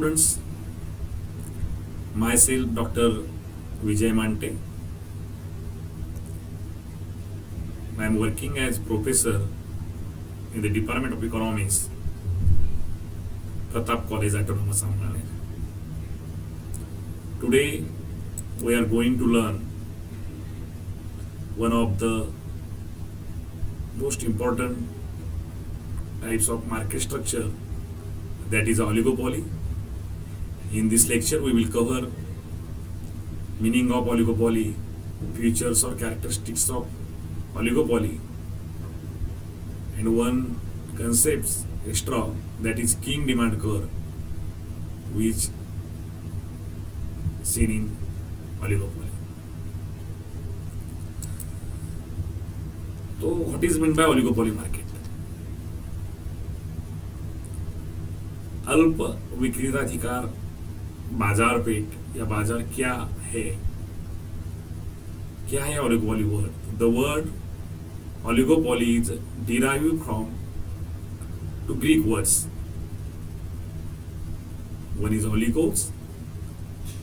students, myself Dr. Vijay Mante. I am working as professor in the Department of Economics, Pratap College Autonomous Amrane. Today we are going to learn one of the most important types of market structure, that is oligopoly. In this lecture we will cover meaning of oligopoly, features or characteristics of oligopoly, and one concept extra, that is king demand curve, which seen in oligopoly. So what is meant by oligopoly market? अल्प विक्रेताधिकार बाजार पेट या बाजार क्या है? क्या है oligopoly word? The word oligopoly is derived from two Greek words. One is oligos,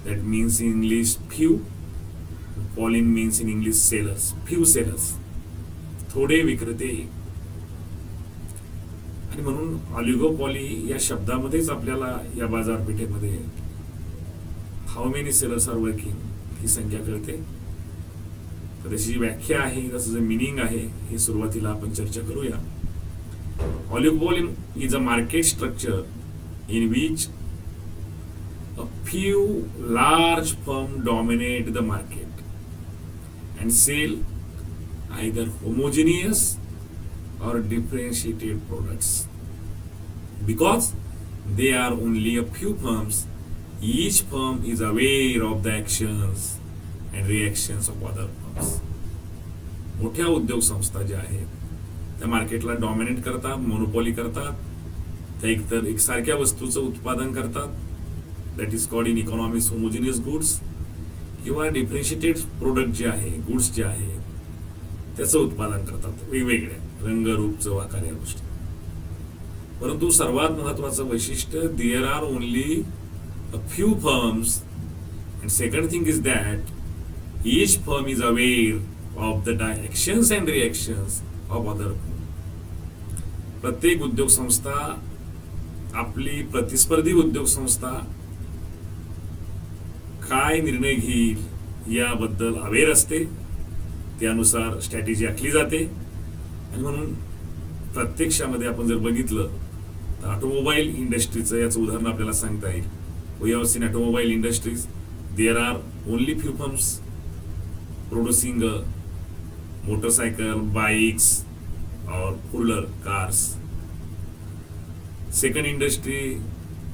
that means in English few. Polyn means in English sellers, few sellers, थोडे विक्रेते. आणि म्हणून ऑलिगोपॉली या शब्दामध्येच आपल्याला या बाजारपेठेमध्ये how many sellers are working ही संख्या कळते. तर त्याची व्याख्या आहे, त्याचं जे मिनिंग आहे हे सुरुवातीला आपण चर्चा करूया. Oligopoly is a market structure in which a few large firms dominate the market and sell either homogeneous or differentiated products. Because they are only a few firms, each firm is aware of the actions and reactions of other firms. मोठ्या उद्योग संस्था ज्या आहेत त्या मार्केटला dominate करतात, monopoly करतात. त्या एकतर एकसारख्या वस्तूचं उत्पादन करतात, that is called in economics homogeneous goods, किंवा डिफरन्शिएटेड प्रोडक्ट जे आहे, गुड्स जे आहे त्याचं उत्पादन करतात, वेगवेगळ्या रंग, रूप, चव, आकार या गोष्टी. परंतु सर्वात महत्वाचं वैशिष्ट्य, there are only a few firms, and second thing is that each firm is aware of the directions and reactions of other firm. प्रत्येक उद्योग संस्था, आपली प्रतिस्पर्धी उद्योग संस्था काय निर्णय घेईल याबद्दल अवेअर असते, त्यानुसार स्ट्रॅटेजी आखली जाते. आणि म्हणून प्रत्यक्षामध्ये आपण जर बघितलं तर ऑटोमोबाईल इंडस्ट्रीचं याचं उदाहरण आपल्याला सांगता येईल. We have seen automobile industries, there are only few firms producing motorcycle, bikes और four wheeler cars. Second industry,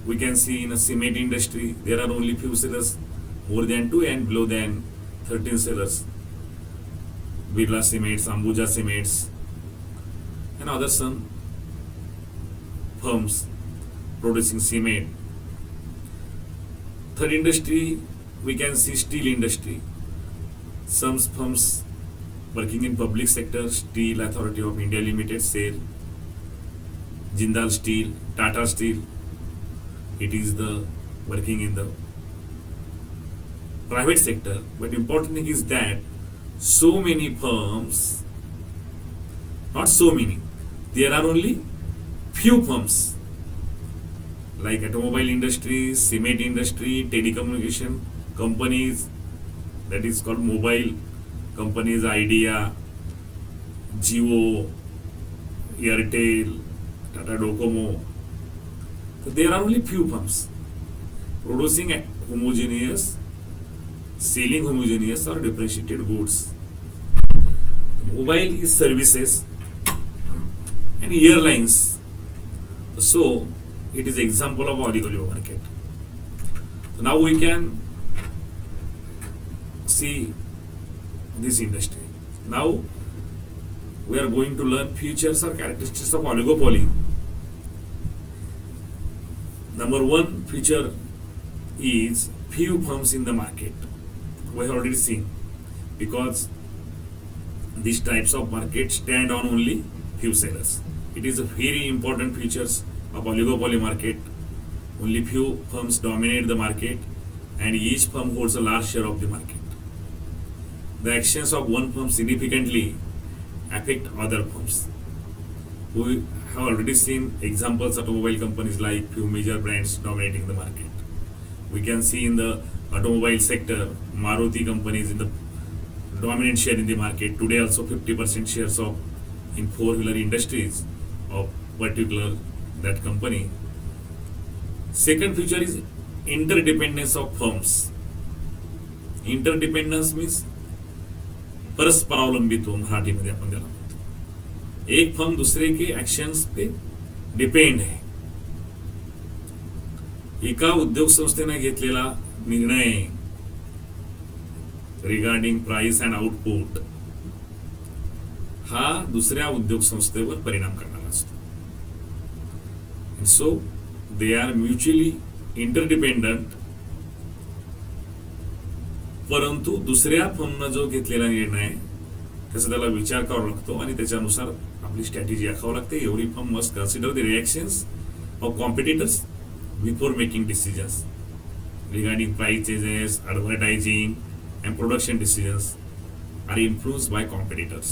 we can see in a cement industry, there are only few sellers, more than 2 and below than 13 sellers. Birla Cements, Ambuja Cements, and other some firms producing cement. Third industry, we can see steel industry. Some firms working in public sector, Steel Authority of India Limited, SAIL, Jindal Steel, Tata Steel, it is the working in the private sector. But important thing is that so many firms, not so many, there are only few firms like automobile industry, cement industry, telecommunication companies, that is called mobile companies, Idea, Jio, Airtel, Tata Docomo. So there are only few firms producing homogeneous, selling homogeneous or differentiated goods. Mobile is services and airlines. So it is example of oligopoly market. So now we can see this industry. Now we are going to learn features or characteristics of oligopoly. Number one feature is few firms in the market. We have already seen, because these types of markets stand on only few sellers. It is a very important features of oligopoly market. Only few firms dominate the market, and each firm holds a large share of the market. The actions of one firm significantly affect other firms. We have already seen examples of automobile companies like few major brands dominating the market. We can see in the automobile sector, Maruti companies in the dominant share in the market. Today also 50% shares of in four-wheeler industries of particular that company. Second feature is interdependence of firms. Interdependence means परस्परावलंबित्व मराठीमध्ये आपण त्याला म्हणतो. एक firm दूसरे के actions पे depend है. एका उद्योग संस्थेने घेतलेला निर्णय रिगार्डिंग प्राइस अँड आउटपुट हा दुसऱ्या उद्योग संस्थेवर परिणाम करणारा असतो. सो दे आर म्युच्युअली इंटरडिपेंडंट, परंतु दुसऱ्या फर्मनं जो घेतलेला निर्णय त्याचा त्याला विचार करावा लागतो आणि त्याच्यानुसार आपली स्ट्रॅटेजी आखावी लागते. Every firm must consider the reactions of competitors before making decisions regarding price changes, advertising and production decisions are influenced by competitors.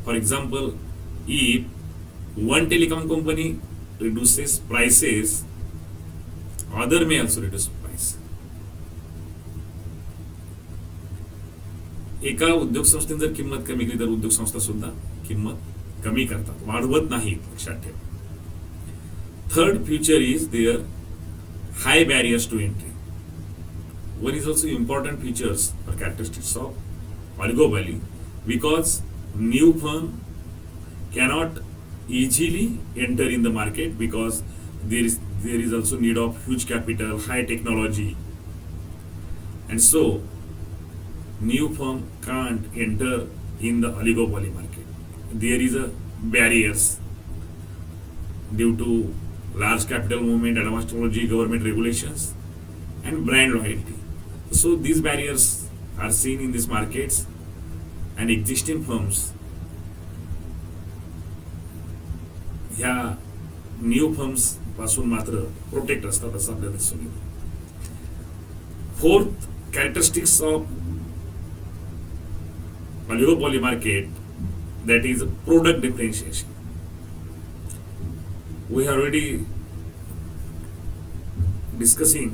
For example, if one telecom company reduces prices, other may also reduce price. एका उद्योग संस्थेने जर किंमत कमी केली तर उद्योग संस्था सुद्धा किंमत कमी करतात, वाढवत नाही, लक्षात ठेवा. Third feature is their high barriers to entry. One is also important features or characteristics of oligopoly, because new firm cannot easily enter in the market because there is also need of huge capital, high technology, and so new firm can't enter in the oligopoly market. There is a barriers due to large capital movement, advanced technology, government regulations, and brand loyalty. So these barriers are seen in these markets, and existing firms ह्या new firms पासून मात्र protect असतात असं आपल्याला दिसून येतं. Fourth characteristics of oligopoly market, that is product differentiation. We are already discussing,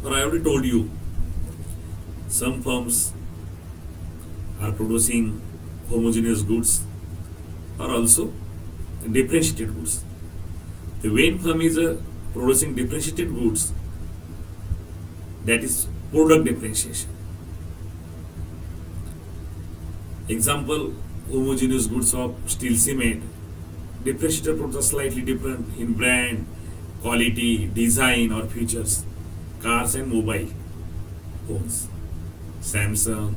or I already told you, some firms are producing homogeneous goods or also differentiated goods. The main firm is producing differentiated goods, that is product differentiation. Example, homogeneous goods of steel, cement. Differentiated products are slightly different in brand, quality, design or features. Cars and mobile phones, Samsung,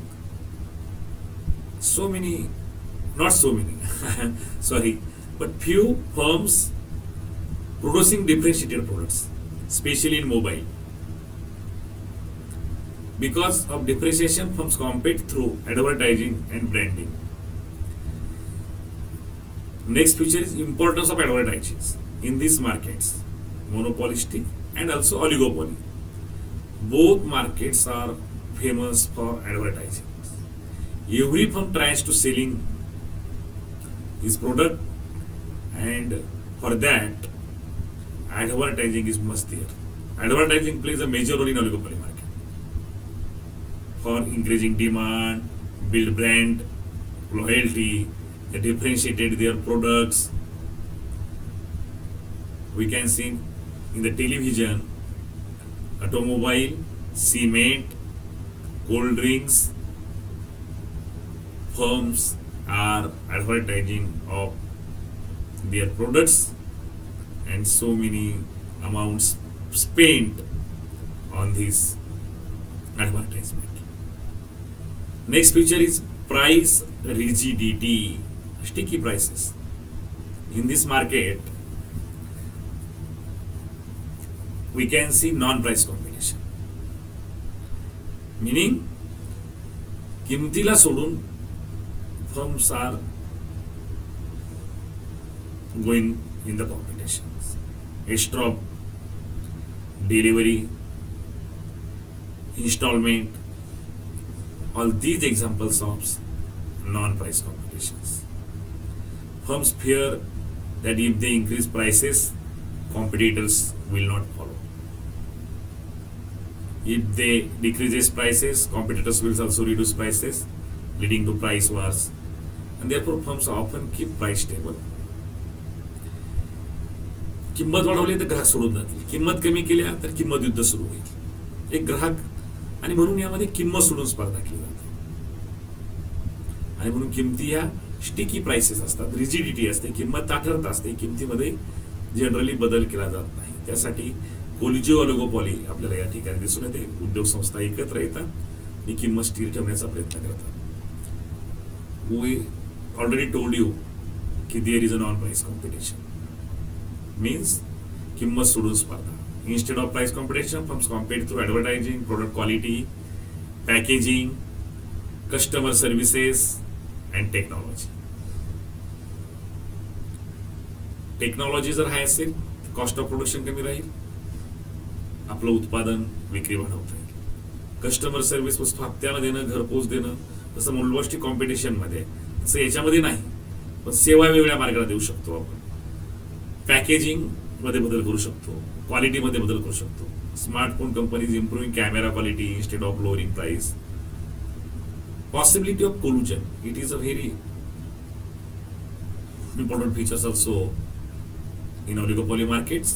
so many, not so many, sorry, but few firms producing differentiated products, especially in mobile. Because of differentiation, firms compete through advertising and branding. Next feature is importance of advertising in these markets, monopolistic and also oligopoly. Both markets are famous for advertising. Every firm tries to selling his product, and for that advertising is must there. Advertising plays a major role in oligopoly market for increasing demand, build brand loyalty, they differentiated their products. We can see in the television, automobile, cement, cold drinks, firms are advertising of their products, and so many amounts spent on this advertisement. Next feature is price rigidity, sticky prices. In this market, we can see non-price competition, meaning किमतीला सोडून firms are going in the competitions. extra delivery, installment, all these examples of non-price competitions. Firms fear that if they increase prices, competitors will not follow. If they decreases prices, competitors will also reduce prices, leading to price wars. And therefore firms often keep price stable. किंमत वाढवली तर ग्राहक सोडून जातील, किंमत कमी केल्या तर किंमत युद्ध सुरू होईल. एक ग्राहक आणि म्हणून यामध्ये किंमत सोडून स्पर्धा केली जाते. आणि म्हणून किमती या स्टिकी प्राइसेस असतात, रिजिडिटी असते, किंमत ताठरत असते, किमतीमध्ये जनरली बदल केला जात नाही. त्यासाठी कोलिजिओ ऑलिगोपॉली आपल्याला या ठिकाणी दिसून येते. उद्योग संस्था एकत्र येतात आणि किंमत स्थिर ठेवण्याचा प्रयत्न करतात. वी ऑलरेडी टोल्ड यू की there is a non price competition means किंमत सोडून स्पर्धा. Instead of price competition, firms compete through advertising, product quality, packaging, customer services, and technology. Technology जर हाय असेल, कॉस्ट ऑफ प्रोडक्शन कमी राहील, आपलं उत्पादन विक्री वाढवता येईल. कस्टमर सर्व्हिस वस्तू हप्त्यानं देणं, घरपोच देणं, तसं मूळ गोष्टी कॉम्पिटिशन मध्ये तसं याच्यामध्ये नाही, पण सेवा वेगळ्या मार्गाला देऊ शकतो आपण. पॅकेजिंग मध्ये बदल करू शकतो, क्वालिटी मध्ये बदल करू शकतो. Smartphone companies improving camera quality instead of lowering price. Possibility of collusion, it is a very important features also in oligopoly markets.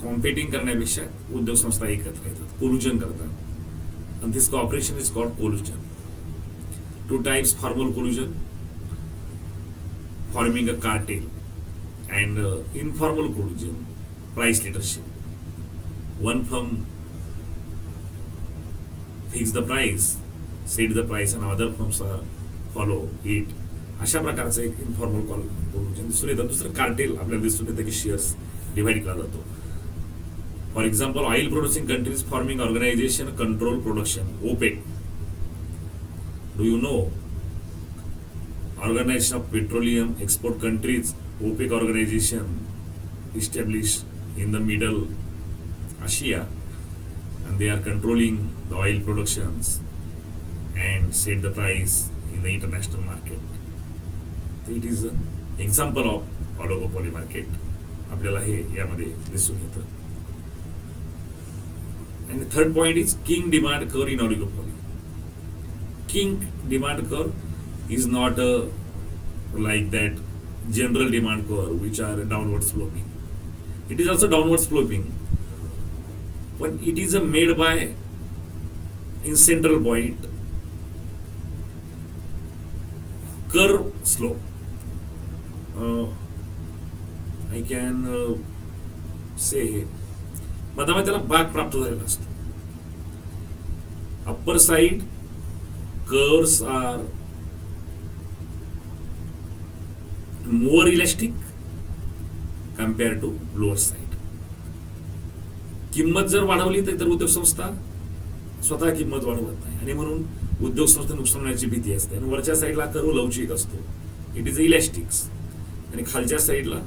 Competing करण्यापेक्षा उद्योग संस्था एकत्र येतात, collusion करतात, and this cooperation is called collusion. Two types: formal collusion, forming a cartel, and informal collusion, price leadership. One firm fix the price, set the price, and other firms follow it. अशा प्रकारचं एक informal collusion दिसून येतं. दुसरं cartel आपल्याला दिसून येतं की शेअर्स डिव्हाइड केला जातो. For example, oil producing countries forming organization control production, OPEC. Do you know organization of petroleum export countries, OPEC organization established in the Middle Asia, and they are controlling the oil productions and set the price in the international market. It is an example of oligopoly market. आपल्याला हे यामध्ये दिसून येतं. And the third point is king demand curve in oligopoly. King demand curve is not like that general demand curve which are downward sloping. It is also downward sloping, but it is made by in central point curve slope. I can say मधामध्ये त्याला भाग प्राप्त झालेला असतो. Upper side curves are more elastic compared to lower side. किंमत जर वाढवली तर उद्योग संस्था स्वतः किंमत वाढवत नाही, आणि म्हणून उद्योग संस्था नुकसान होण्याची भीती असते. आणि वरच्या साईडला कर्व लवचिक असतो, इट इज इलॅस्टिक्स, आणि खालच्या साईडला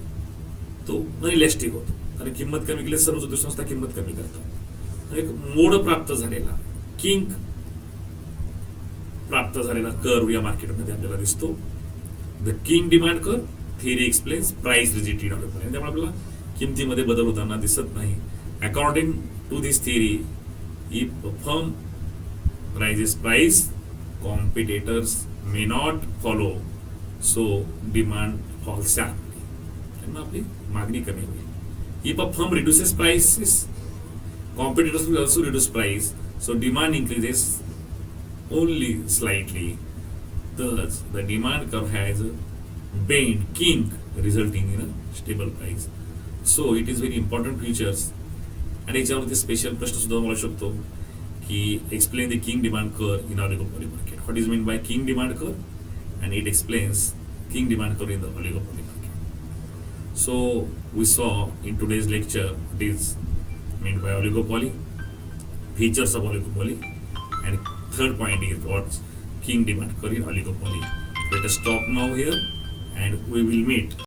तो अनइलॅस्टिक होतो. कारण किंमत कमी केली सर्व उद्योग संस्था किंमत कमी करतात. एक मोड प्राप्त झालेला, किंग प्राप्त झालेला कर्व या मार्केटमध्ये आपल्याला दिसतो. The kinked demand curve theory explains price rigidity development. त्यामुळे आपल्याला किमतीमध्ये बदल होताना दिसत नाही. According to this theory, if firm rises price, competitors may not follow, so demand falls sharply. त्यांना आपली मागणी कमी होईल. If a firm reduces prices, competitors will also reduce price, so demand increases only slightly. Thus, the demand curve has a bend, kink, resulting in a stable price. So, it is very important features. आणि याच्यावरती special प्रश्न सुद्धा मला शकतो की explain the king demand curve in oligopoly market. What is meant by king demand curve? And it explains king demand curve in the oligopoly market. So we saw in today's lecture what is meant by oligopoly, features of oligopoly, and third point is what's king demand curve in oligopoly. Let us stop now here and we will meet